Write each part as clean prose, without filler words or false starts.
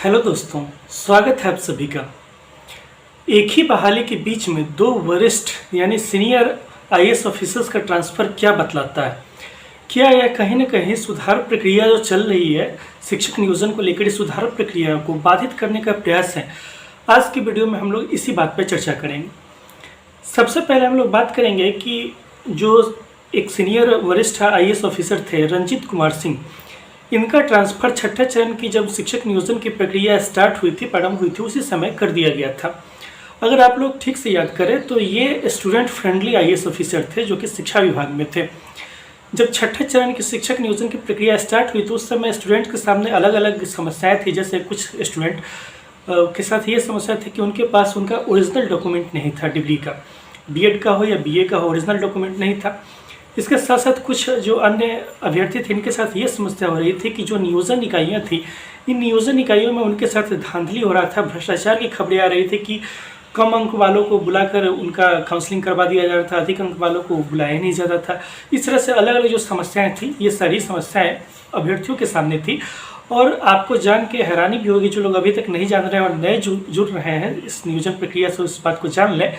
Hello दोस्तों, स्वागत है आप सभी का। एक ही बहाली के बीच में दो वरिष्ठ यानी सीनियर आईएएस ऑफिसर्स का ट्रांसफ़र क्या बतलाता है? क्या यह कहीं न कहीं सुधार प्रक्रिया जो चल रही है, शिक्षक नियोजन को लेकर सुधार प्रक्रिया को बाधित करने का प्रयास है? आज की वीडियो में हम लोग इसी बात पर चर्चा करेंगे। सबसे पहले हम लोग बात करेंगे कि जो एक सीनियर वरिष्ठ आईएएस ऑफिसर थे रंजीत कुमार सिंह, इनका ट्रांसफ़र छठे चरण की जब शिक्षक नियोजन की प्रक्रिया स्टार्ट हुई थी, प्रारंभ हुई थी, उसी समय कर दिया गया था। अगर आप लोग ठीक से याद करें तो ये स्टूडेंट फ्रेंडली आईएएस ऑफिसर थे जो कि शिक्षा विभाग में थे। जब छठे चरण की शिक्षक नियोजन की प्रक्रिया स्टार्ट हुई तो उस समय स्टूडेंट के सामने अलग अलग समस्याएं थी। जैसे कुछ स्टूडेंट के साथ ये समस्या थी कि उनके पास उनका ओरिजिनल डॉक्यूमेंट नहीं था, डिग्री का, बीएड का हो या बीए का हो, ओरिजिनल डॉक्यूमेंट नहीं था। इसके साथ साथ कुछ जो अन्य अभ्यर्थी थे, इनके साथ ये समस्या हो रही थी कि जो नियोजन इकाइयाँ थी, इन नियोजन इकाइयों में उनके साथ धांधली हो रहा था, भ्रष्टाचार की खबरें आ रही थी कि कम अंक वालों को बुलाकर उनका काउंसलिंग करवा दिया जा रहा था, अधिक अंक वालों को बुलाया नहीं जाता था। इस तरह से अलग अलग जो समस्याएं थी, ये सारी समस्याएं अभ्यर्थियों के सामने थी। और आपको जान के हैरानी भी होगी, जो लोग अभी तक नहीं जान रहे हैं और नए जुड़ रहे हैं इस नियोजन प्रक्रिया से, उस बात को जान लें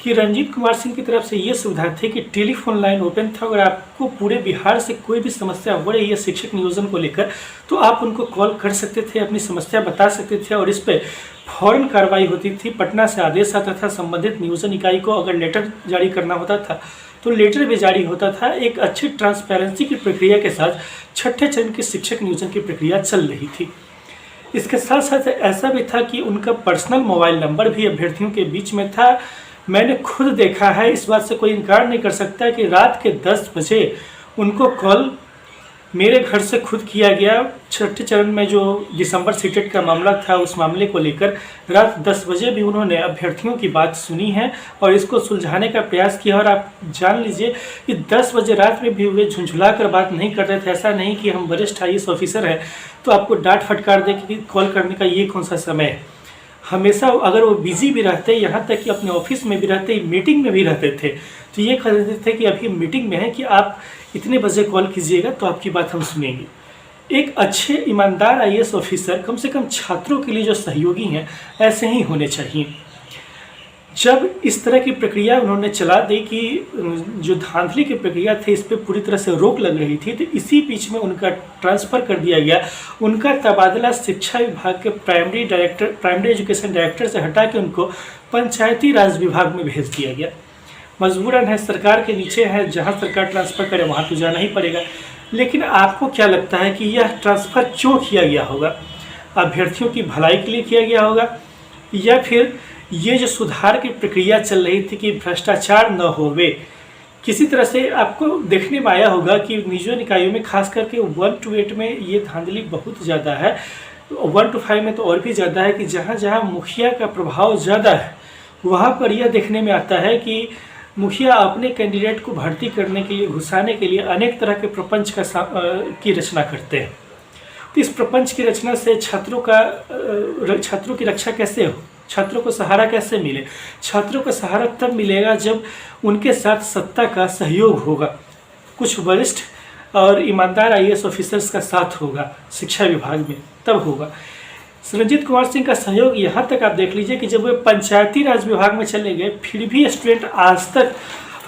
कि रंजीत कुमार सिंह की तरफ से ये सुविधा थी कि टेलीफोन लाइन ओपन था। अगर आपको पूरे बिहार से कोई भी समस्या हो रही है शिक्षक नियोजन को लेकर, तो आप उनको कॉल कर सकते थे, अपनी समस्या बता सकते थे और इस पर फौरन कार्रवाई होती थी। पटना से आदेश आता था, संबंधित नियोजन इकाई को अगर लेटर जारी करना होता था तो लेटर भी जारी होता था। एक अच्छी ट्रांसपेरेंसी की प्रक्रिया के साथ छठे चरण की शिक्षक नियोजन की प्रक्रिया चल रही थी। इसके साथ साथ ऐसा भी था कि उनका पर्सनल मोबाइल नंबर भी अभ्यर्थियों के बीच में था। मैंने खुद देखा है, इस बात से कोई इनकार नहीं कर सकता कि रात के 10 बजे उनको कॉल मेरे घर से खुद किया गया। छठे चरण में जो दिसंबर सीटेट का मामला था, उस मामले को लेकर रात 10 बजे भी उन्होंने अभ्यर्थियों की बात सुनी है और इसको सुलझाने का प्रयास किया। और आप जान लीजिए कि 10 बजे रात में भी वे झुंझुला कर बात नहीं कर रहे थे। ऐसा नहीं कि हम वरिष्ठ आईएएस ऑफिसर हैं तो आपको डांट फटकार दे कि कॉल करने का ये कौन सा समय है। हमेशा अगर वो बिजी भी रहते, यहाँ तक कि अपने ऑफिस में भी रहते, मीटिंग में भी रहते थे, तो ये कहते थे कि अभी मीटिंग में है कि आप इतने बजे कॉल कीजिएगा तो आपकी बात हम सुनेंगे। एक अच्छे ईमानदार आईएएस ऑफिसर कम से कम छात्रों के लिए जो सहयोगी हैं, ऐसे ही होने चाहिए। जब इस तरह की प्रक्रिया उन्होंने चला दी कि जो धांधली की प्रक्रिया थी, इस पर पूरी तरह से रोक लग रही थी, तो इसी बीच में उनका ट्रांसफ़र कर दिया गया। उनका तबादला शिक्षा विभाग के प्राइमरी एजुकेशन डायरेक्टर से हटा के उनको पंचायती राज विभाग में भेज दिया गया। मजबूरन है, सरकार के नीचे है, जहाँ सरकार ट्रांसफ़र करे वहाँ तो जाना ही पड़ेगा। लेकिन आपको क्या लगता है कि यह ट्रांसफ़र क्यों किया गया होगा? अभ्यर्थियों की भलाई के लिए किया गया होगा, या फिर ये जो सुधार की प्रक्रिया चल रही थी कि भ्रष्टाचार न होवे? किसी तरह से आपको देखने में आया होगा कि नियोजन इकाइयों में खास करके 1 to 8 में ये धांधली बहुत ज़्यादा है, 1 to 5 में तो और भी ज़्यादा है कि जहाँ जहाँ मुखिया का प्रभाव ज़्यादा है, वहाँ पर यह देखने में आता है कि मुखिया अपने कैंडिडेट को भर्ती करने के लिए, घुसाने के लिए अनेक तरह के प्रपंच की रचना करते हैं। तो इस प्रपंच की रचना से छात्रों की रक्षा कैसे हो, छात्रों को सहारा कैसे मिले? छात्रों को सहारा तब मिलेगा जब उनके साथ सत्ता का सहयोग होगा, कुछ वरिष्ठ और ईमानदार आईएएस ऑफिसर्स का साथ होगा शिक्षा विभाग में, तब होगा। रंजीत कुमार सिंह का सहयोग यहाँ तक आप देख लीजिए कि जब वे पंचायती राज विभाग में चले गए, फिर भी स्टूडेंट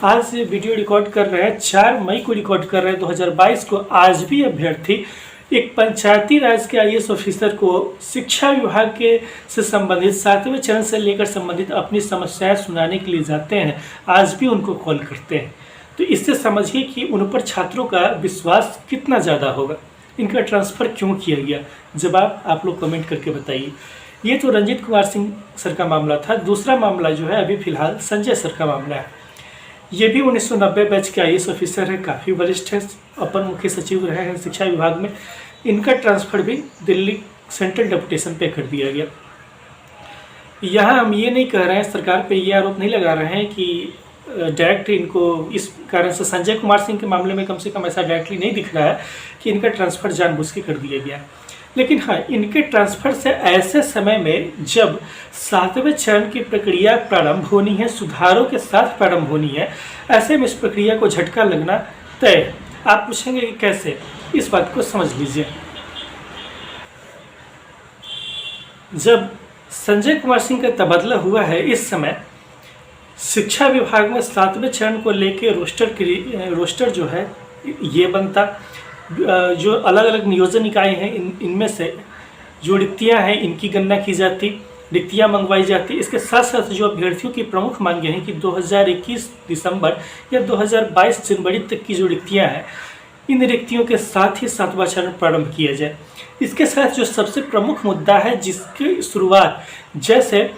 आज वीडियो रिकॉर्ड कर रहे हैं, 4 मई को रिकॉर्ड कर रहे हैं 2022 को, आज भी अभ्यर्थी एक पंचायती राज के आईएएस ऑफिसर को शिक्षा विभाग के से संबंधित 7वें चरण से लेकर संबंधित अपनी समस्याएं सुनाने के लिए जाते हैं, आज भी उनको कॉल करते हैं। तो इससे समझिए कि उन पर छात्रों का विश्वास कितना ज़्यादा होगा। इनका ट्रांसफ़र क्यों किया गया? जवाब आप लोग कमेंट करके बताइए। ये तो रंजीत कुमार सिंह सर का मामला था। दूसरा मामला जो है अभी फ़िलहाल संजय सर का मामला है। ये भी 1990 बैच के आईएएस ऑफिसर हैं, काफ़ी वरिष्ठ हैं, अपर मुख्य सचिव रहे हैं शिक्षा विभाग में। इनका ट्रांसफ़र भी दिल्ली सेंट्रल डेपुटेशन पे कर दिया गया। यहाँ हम ये नहीं कह रहे हैं, सरकार पे ये आरोप नहीं लगा रहे हैं कि डायरेक्ट इनको इस कारण से, संजय कुमार सिंह के मामले में कम से कम ऐसा डायरेक्टली नहीं दिख रहा है कि इनका ट्रांसफ़र जानबूझ के कर दिया गया। लेकिन हाँ, इनके ट्रांसफ़र से ऐसे समय में जब 7वें चरण की प्रक्रिया प्रारंभ होनी है, सुधारों के साथ प्रारंभ होनी है, ऐसे में इस प्रक्रिया को झटका लगना तय। आप पूछेंगे कि कैसे? इस बात को समझ लीजिए। जब संजय कुमार सिंह का तबादला हुआ है, इस समय शिक्षा विभाग में 7वें चरण को लेके रोस्टर जो है ये बनता। जो अलग अलग नियोजन इकाई हैं इनमें से जो रिक्तियां हैं इनकी गणना की जाती, रिक्तियां मंगवाई जाती। इसके साथ साथ जो अभ्यर्थियों की प्रमुख मांगे हैं कि 2021 दिसंबर या 2022 जनवरी तक की जो रिक्तियां हैं, इन रिक्तियों के साथ ही 7वां चरण प्रारंभ किया जाए। इसके साथ जो सबसे प्रमुख मुद्दा है जिसकी शुरुआत, जैसे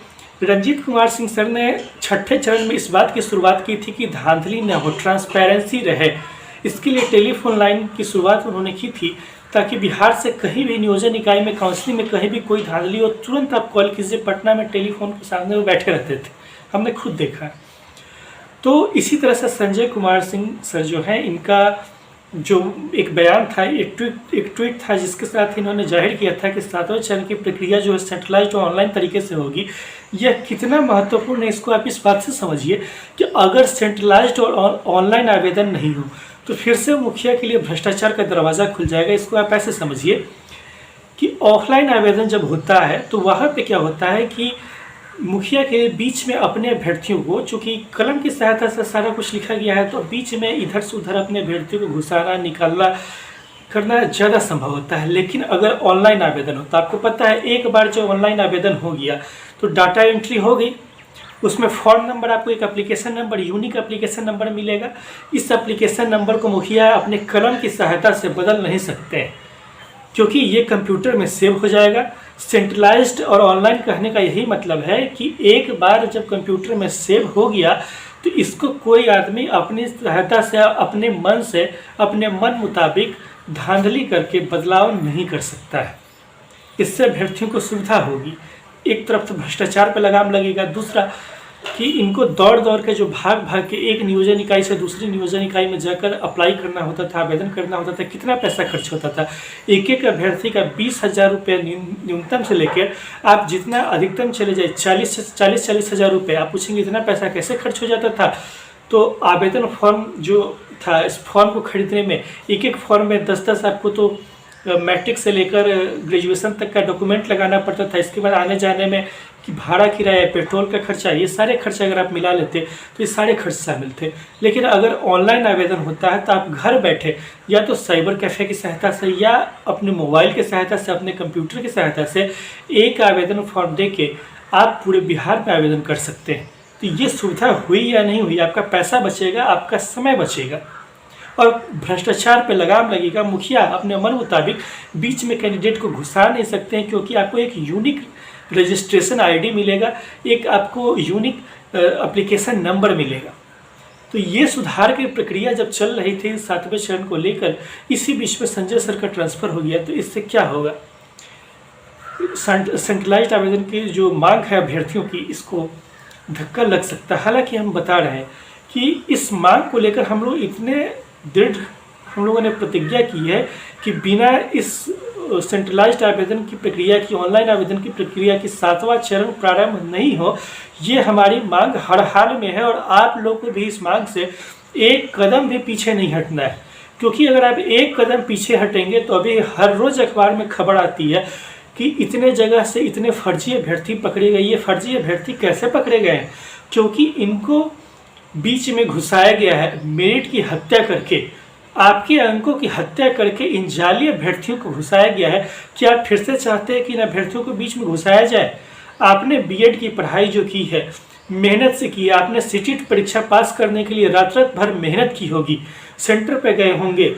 रंजीत कुमार सिंह सर ने 6ठे चरण में इस बात की शुरुआत की थी कि धांधली न हो, ट्रांसपेरेंसी रहे। इसके लिए टेलीफोन लाइन की शुरुआत उन्होंने की थी ताकि बिहार से कहीं भी नियोजन इकाई में, काउंसलिंग में कहीं भी कोई धांधली हो, तुरंत आप कॉल कीजिए। पटना में टेलीफोन के सामने वो बैठे रहते थे, हमने खुद देखा। तो इसी तरह से संजय कुमार सिंह सर जो हैं, इनका जो एक बयान था, एक ट्वीट था जिसके साथ इन्होंने जाहिर किया था कि 7वें चरण की प्रक्रिया जो है सेंट्रलाइज्ड और ऑनलाइन तरीके से होगी। यह कितना महत्वपूर्ण है इसको आप इस बात से समझिए कि अगर सेंट्रलाइज्ड और ऑनलाइन आवेदन नहीं हो तो फिर से मुखिया के लिए भ्रष्टाचार का दरवाज़ा खुल जाएगा। इसको आप ऐसे समझिए कि ऑफलाइन आवेदन जब होता है तो वहाँ पे क्या होता है कि मुखिया के बीच में अपने अभ्यर्थियों को, चूँकि कलम की सहायता से सारा कुछ लिखा गया है, तो बीच में इधर से उधर अपने अभ्यर्थियों को घुसाना निकालना करना ज़्यादा संभव होता है। लेकिन अगर ऑनलाइन आवेदन हो तो आपको पता है, एक बार जो ऑनलाइन आवेदन हो गया तो डाटा एंट्री हो गई, उसमें फॉर्म नंबर, आपको एक application number, unique application number मिलेगा। इस एप्लीकेशन नंबर को मुखिया अपने कलम की सहायता से बदल नहीं सकते हैं क्योंकि ये कंप्यूटर में सेव हो जाएगा। सेंट्रलाइज्ड और ऑनलाइन कहने का यही मतलब है कि एक बार जब कंप्यूटर में सेव हो गया तो इसको कोई आदमी अपनी सहायता से, अपने मन से, अपने मन मुताबिक धांधली करके बदलाव नहीं कर सकता है। इससे अभ्यर्थियों को सुविधा होगी। एक तरफ तो भ्रष्टाचार पर लगाम लगेगा, दूसरा कि इनको दौड़ दौड़ के जो भाग के एक नियोजन इकाई से दूसरी नियोजन इकाई में जाकर अप्लाई करना होता था, आवेदन करना होता था, कितना पैसा खर्च होता था। एक एक अभ्यर्थी का 20,000 रुपये न्यूनतम से लेकर आप जितना अधिकतम चले जाए 40 हज़ार रुपये। आप पूछेंगे इतना पैसा कैसे खर्च हो जाता था? तो आवेदन फॉर्म जो था, इस फॉर्म को खरीदने में एक एक फॉर्म में 10-10 आपको तो मैट्रिक से लेकर ग्रेजुएशन तक का डॉक्यूमेंट लगाना पड़ता था। इसके बाद आने जाने में कि भाड़ा किराया, पेट्रोल का खर्चा, ये सारे खर्चे अगर आप मिला लेते तो ये सारे खर्च शामिल थे। लेकिन अगर ऑनलाइन आवेदन होता है तो आप घर बैठे या तो साइबर कैफ़े की सहायता से या अपने मोबाइल की सहायता से, अपने कंप्यूटर की सहायता से एक आवेदन फॉर्म दे के आप पूरे बिहार में आवेदन कर सकते हैं। तो ये सुविधा हुई या नहीं हुई, आपका पैसा बचेगा, आपका समय बचेगा और भ्रष्टाचार पे लगाम लगेगा। मुखिया अपने मन मुताबिक बीच में कैंडिडेट को घुसा नहीं सकते हैं क्योंकि आपको एक यूनिक रजिस्ट्रेशन आईडी मिलेगा, एक आपको यूनिक एप्लीकेशन नंबर मिलेगा। तो ये सुधार की प्रक्रिया जब चल रही थी 7वें चरण को लेकर, इसी बीच में संजय सर का ट्रांसफ़र हो गया। तो इससे क्या होगा? सेंट्रलाइज्ड आवेदन की जो मांग है अभ्यर्थियों की, इसको धक्का लग सकता है। हालांकि हम बता रहे हैं कि इस मांग को लेकर हम लोग इतने दृढ़ हम लोगों ने प्रतिज्ञा की है कि बिना इस सेंट्रलाइज्ड आवेदन की प्रक्रिया की, ऑनलाइन आवेदन की प्रक्रिया की 7वां चरण प्रारंभ नहीं हो, ये हमारी मांग हर हाल में है। और आप लोग को भी इस मांग से एक कदम भी पीछे नहीं हटना है, क्योंकि अगर आप एक कदम पीछे हटेंगे तो अभी हर रोज़ अखबार में खबर आती है कि इतने जगह से इतने फर्जी अभ्यर्थी पकड़े गए। ये फर्जी अभ्यर्थी कैसे पकड़े गए हैं? क्योंकि इनको बीच में घुसाया गया है, मेरिट की हत्या करके, आपके अंकों की हत्या करके इन जाली अभ्यर्थियों को घुसाया गया है। क्या आप फिर से चाहते हैं कि इन अभ्यर्थियों को बीच में घुसाया जाए? आपने बीएड की पढ़ाई जो की है, मेहनत से की, आपने सीटेट परीक्षा पास करने के लिए रात रात भर मेहनत की होगी, सेंटर पे गए होंगे,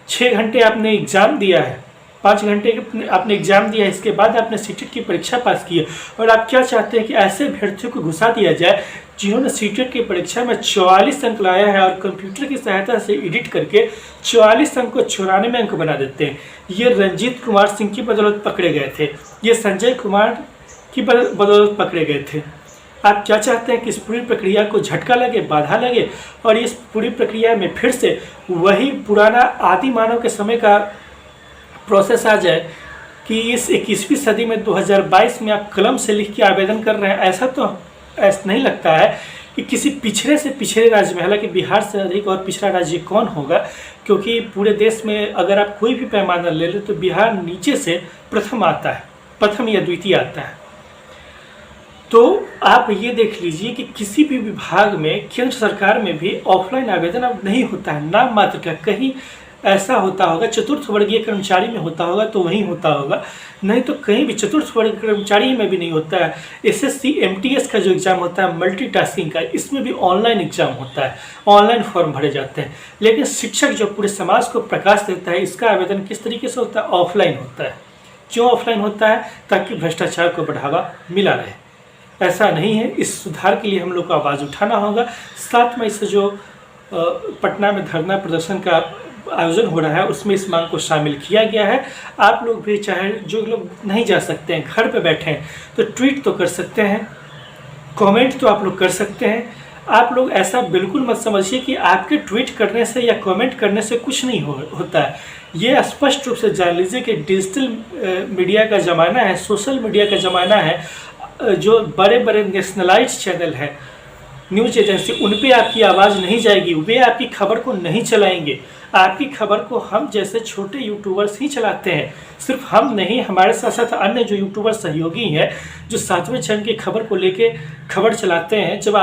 6 घंटे आपने एग्ज़ाम दिया है, 5 घंटे आपने एग्जाम दिया, इसके बाद आपने सीटेट की परीक्षा पास की है। और आप क्या चाहते हैं कि ऐसे अभ्यर्थियों को घुसा दिया जाए जिन्होंने सीटेट की परीक्षा में 44 अंक लाया है और कंप्यूटर की सहायता से एडिट करके 44 अंक को 94 अंक बना देते हैं। ये रंजीत कुमार सिंह की बदौलत पकड़े गए थे, ये संजय कुमार की बदौलत पकड़े गए थे। आप क्या चाहते हैं कि इस पूरी प्रक्रिया को झटका लगे, बाधा लगे और इस पूरी प्रक्रिया में फिर से वही पुराना आदि मानव के समय का प्रोसेस आ जाए कि इस 21वीं सदी में 2022 में आप कलम से लिख के आवेदन कर रहे हैं? ऐसा नहीं लगता है कि किसी पिछड़े से पिछड़े राज्य में, हालांकि बिहार से अधिक और पिछड़ा राज्य कौन होगा, क्योंकि पूरे देश में अगर आप कोई भी पैमाना ले लें तो बिहार नीचे से प्रथम आता है। प्रथम या द्वितीय आता है। तो आप ये देख लीजिए कि किसी भी विभाग में, केंद्र सरकार में भी ऑफलाइन आवेदन अब नहीं होता है, नाम मात्र का। कहीं ऐसा होता होगा चतुर्थ वर्गीय कर्मचारी में होता होगा तो वहीं होता होगा, नहीं तो कहीं भी चतुर्थ वर्गीय कर्मचारी में भी नहीं होता है। एसएससी एमटीएस का जो एग्ज़ाम होता है मल्टीटास्किंग का, इसमें भी ऑनलाइन एग्ज़ाम होता है, ऑनलाइन फॉर्म भरे जाते हैं। लेकिन शिक्षक जो पूरे समाज को प्रकाश देता है, इसका आवेदन किस तरीके से होता है? ऑफलाइन होता है। क्यों ऑफलाइन होता है? ताकि भ्रष्टाचार को बढ़ावा मिला रहे। ऐसा नहीं है। इस सुधार के लिए हम लोग को आवाज़ उठाना होगा। 7 मई से जो पटना में धरना प्रदर्शन का आयोजन हो रहा है, उसमें इस मांग को शामिल किया गया है। आप लोग भी, चाहे जो लोग नहीं जा सकते हैं, घर पे बैठे हैं, तो ट्वीट तो कर सकते हैं, कमेंट तो आप लोग कर सकते हैं। आप लोग ऐसा बिल्कुल मत समझिए कि आपके ट्वीट करने से या कमेंट करने से कुछ नहीं होता है। ये स्पष्ट रूप से जान लीजिए कि डिजिटल मीडिया का ज़माना है, सोशल मीडिया का ज़माना है। जो बड़े बड़े नेशनलाइज्ड चैनल हैं, न्यूज़ एजेंसी, उन पे आपकी आवाज़ नहीं जाएगी, वे आपकी खबर को नहीं चलाएंगे। आपकी खबर को हम जैसे छोटे यूट्यूबर्स ही चलाते हैं। सिर्फ हम नहीं, हमारे साथ साथ अन्य जो यूट्यूबर सहयोगी हैं, जो 7वें चरण की खबर को लेके खबर चलाते हैं, जब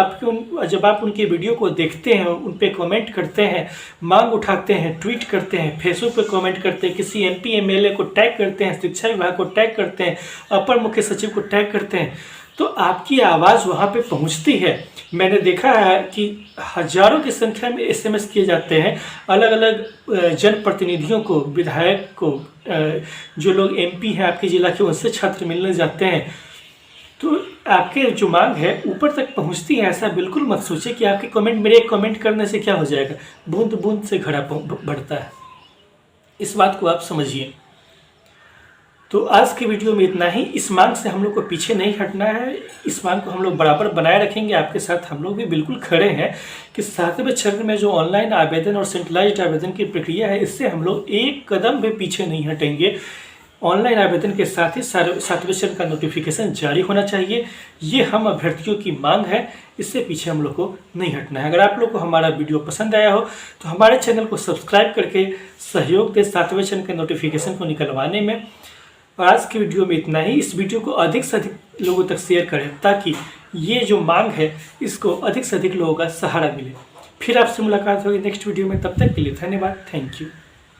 आप उनकी वीडियो को देखते हैं, उन पे कमेंट करते हैं, मांग उठाते हैं, ट्वीट करते हैं, फेसबुक पे कमेंट करते हैं, किसी एमपी एमएलए को टैग करते हैं, शिक्षा विभाग को टैग करते हैं, अपर मुख्य सचिव को टैग करते हैं, तो आपकी आवाज़ वहाँ पे पहुँचती है। मैंने देखा है कि हज़ारों की संख्या में एसएमएस किए जाते हैं अलग अलग जनप्रतिनिधियों को, विधायक को, जो लोग एमपी हैं आपके ज़िला के, उनसे छात्र मिलने जाते हैं। तो आपके जो मांग है ऊपर तक पहुंचती है। ऐसा बिल्कुल मत सोचिए कि आपके कमेंट, मेरे एक कमेंट करने से क्या हो जाएगा। बूंद बूंद से घड़ा बढ़ता है, इस बात को आप समझिए। तो आज की वीडियो में इतना ही। इस मांग से हम लोग को पीछे नहीं हटना है, इस मांग को हम लोग बराबर बनाए रखेंगे। आपके साथ हम लोग भी बिल्कुल खड़े हैं कि 7वें चरण में जो ऑनलाइन आवेदन और सेंट्रलाइज्ड आवेदन की प्रक्रिया है, इससे हम लोग एक कदम भी पीछे नहीं हटेंगे। ऑनलाइन आवेदन के साथ ही 7वें चरण का नोटिफिकेशन जारी होना चाहिए, ये हम अभ्यर्थियों की मांग है। इससे पीछे हम लोग को नहीं हटना है। अगर आप लोग को हमारा वीडियो पसंद आया हो तो हमारे चैनल को सब्सक्राइब करके सहयोग दें 7वें चरण के नोटिफिकेशन को निकलवाने में। और आज की वीडियो में इतना ही। इस वीडियो को अधिक से अधिक लोगों तक शेयर करें ताकि ये जो मांग है इसको अधिक से अधिक लोगों का सहारा मिले। फिर आपसे मुलाकात होगी नेक्स्ट वीडियो में, तब तक के लिए धन्यवाद। Thank you.